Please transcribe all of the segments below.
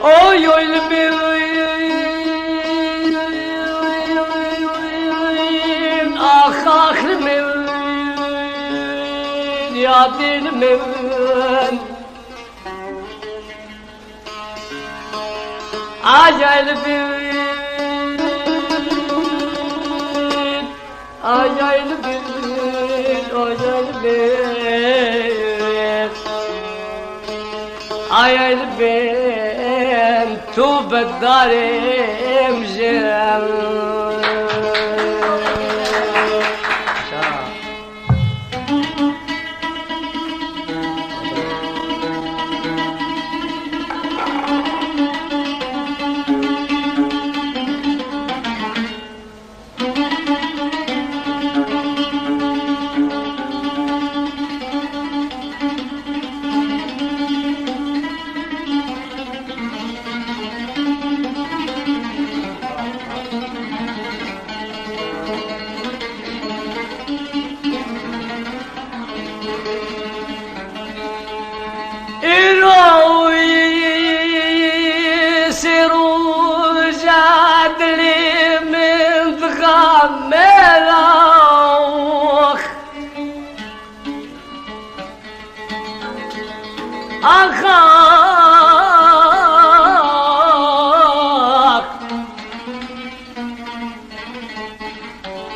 oy oy bin ah ah min ya din min ajal bin ajal bin ajal bin ajal bin tu beddarim jam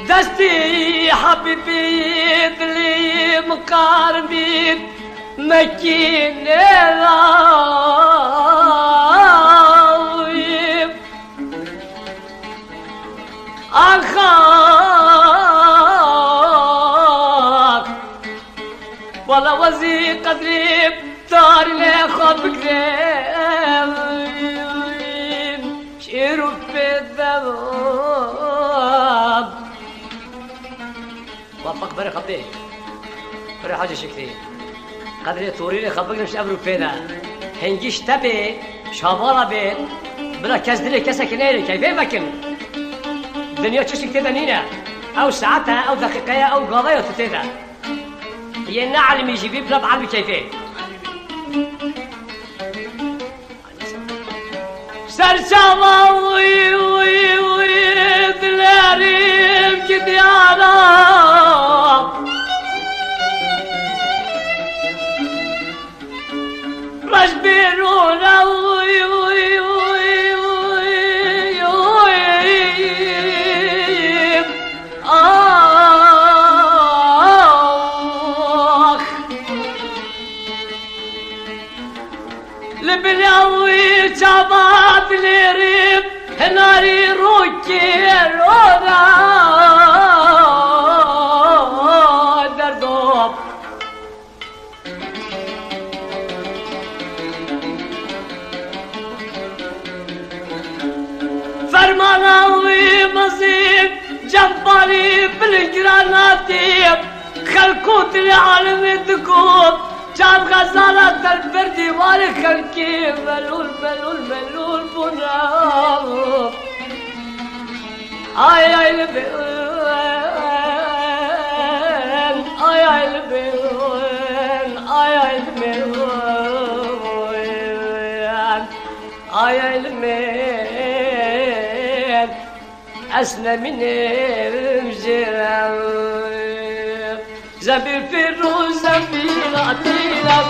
دستي حبيبي اللي مقاربين مكين راويب أخاك ولا وزي قدريب طار لي خبك شيرو في الذباب وفق بري خبتي بري حاجة شكلي قدري طوري لي خبك مش أبرو فينا هنجيش تبي شابالا بيت بلا كزدلي كسك نيري كيفين بكن الدنيا تشتك تيدا نينا أو ساعتها أو دقيقة أو قضايا تتيدا هي نعلم يجيبي بلا بعلم كيفين سرسما وي وي وي دلاريم كديانا رجبيرونا وي وي وي وي وي آخ لبلاوي جابات لريب هناري روكي رونا دردوب فرماناوي مزيد جبالي بالجراناتيب خلقوت العالم الدكوب جاب غزالة البردي والك الكيف ملول ملول ملول بنام آي آي البين آي آي البين آي آي البين آي آي البين أسنى من الجرام زبير في الروز زبير أطيلك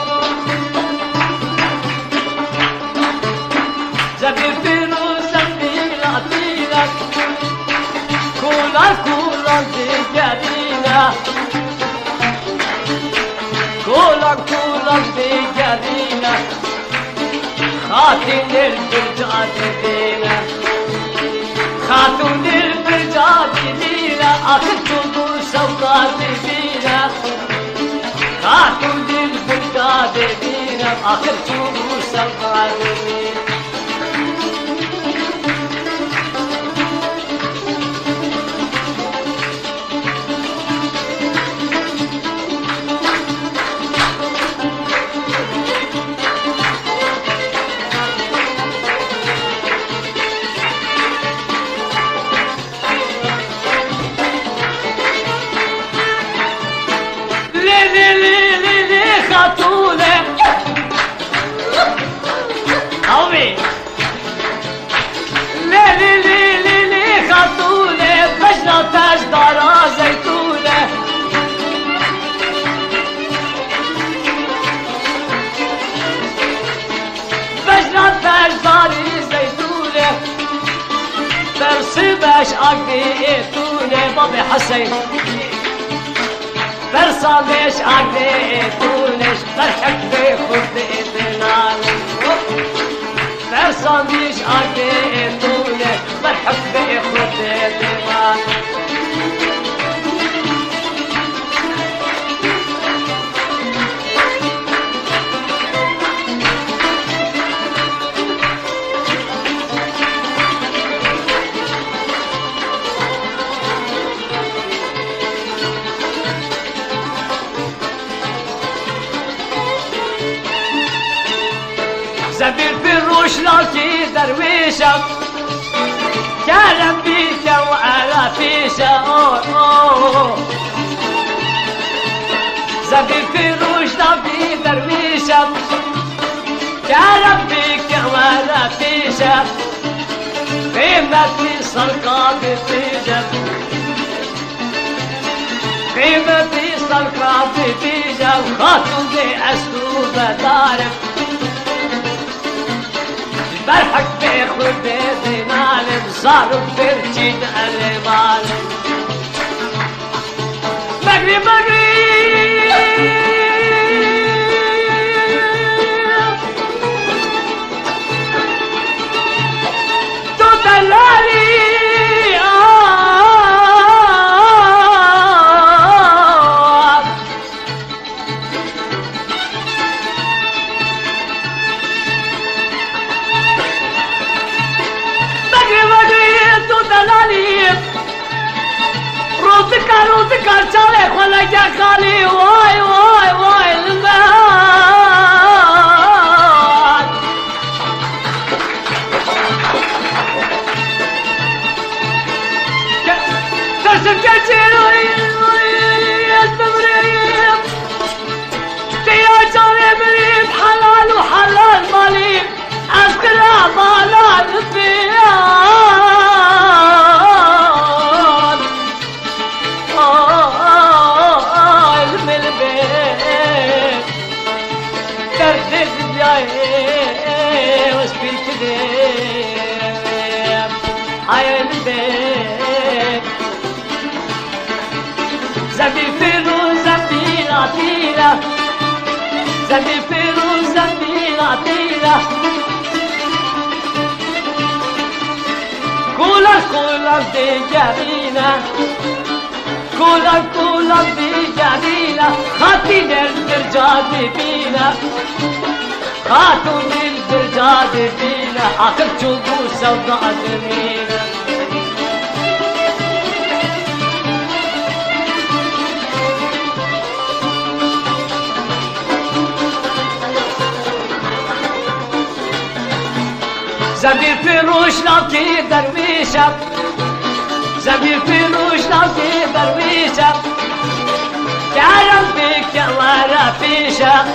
زبير في الروز زبير أطيلك كولا كولا بجرينا كولا كولا بجرينا خاتم البرجات دينا خاتم البرجات دينا أخذ تدور سوقات دينا خاتم البرجات دينا أخذ تدور سوقات دينا خاتونه أوي عقديتوني بابي حسين برصامش عقديتونش برحك بخدتنا برصامش عقديتوني برحك بخدتنا زبير في الروش لاكي درويشة كلام بيك وعلى فيشة زبير في الروش لاكي درويشة كلام بيك وعلى فيشة قيمتي صلقة بفيجة قيمتي صلقة بفيجة وخاطبي أسلوبة تعرف برحك بياخد بينالم صاروا برجيد المالم مغري مغري تدلالي روتكار چاله خولا کیا خالی وای وای وای المال ترسم كتيرو يستمريم تيا چاله بريم حلال وحلال مالي أسكرا مالا نفيان زبي فيروز زبي لطيلة زبي فيروز زبي لطيلة كولا كولا دي جميلة كولا كولا دي جميلة خاتين البرجاد فينا خاتون البرجاد فينا آخر شوفوا سوداء جميلة زبير فيروش لاكي درويشة زبير فيروش لاكي درويشة يا ربك يا ورا فيشة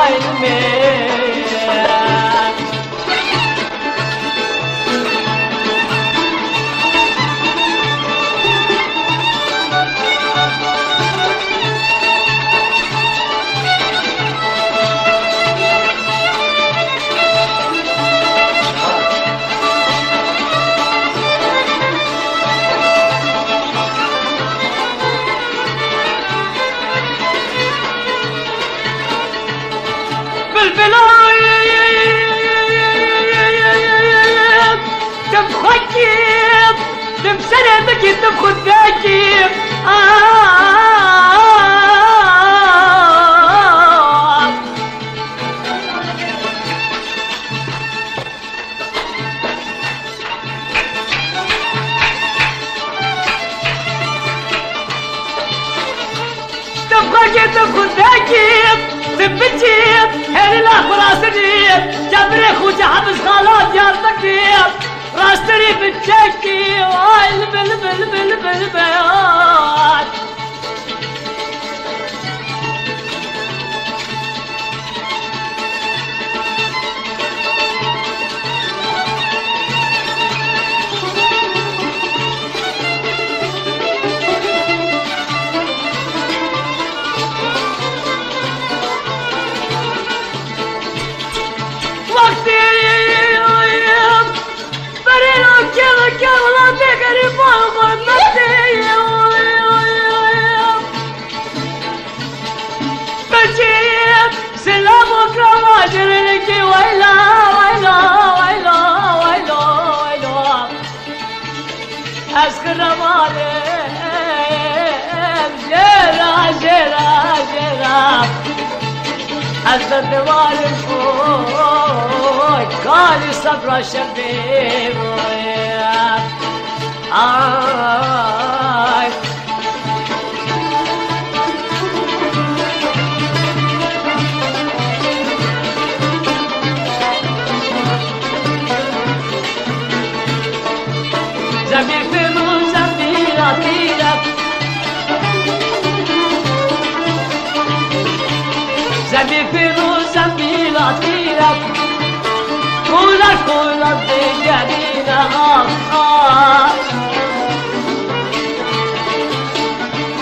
المين تبخكيب تبسنة بكي تبخد باكيب تبخكي تبخد باكيب تبتيب هل الأخبر أسريب جبري خوجة حبس خالات يا تكيب راستري بتشكي واي البلبلبلبلبلات وقتي بريلو كذا صبر شبي آي زمین فیروز زمین آتیرت زمین فیروز زمین آتیرت کولا کولا دیگرین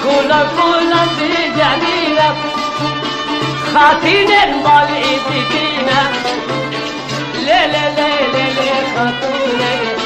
کولا کولا دیگرین خاتین مال دیگرین لی لی لی لی خاتون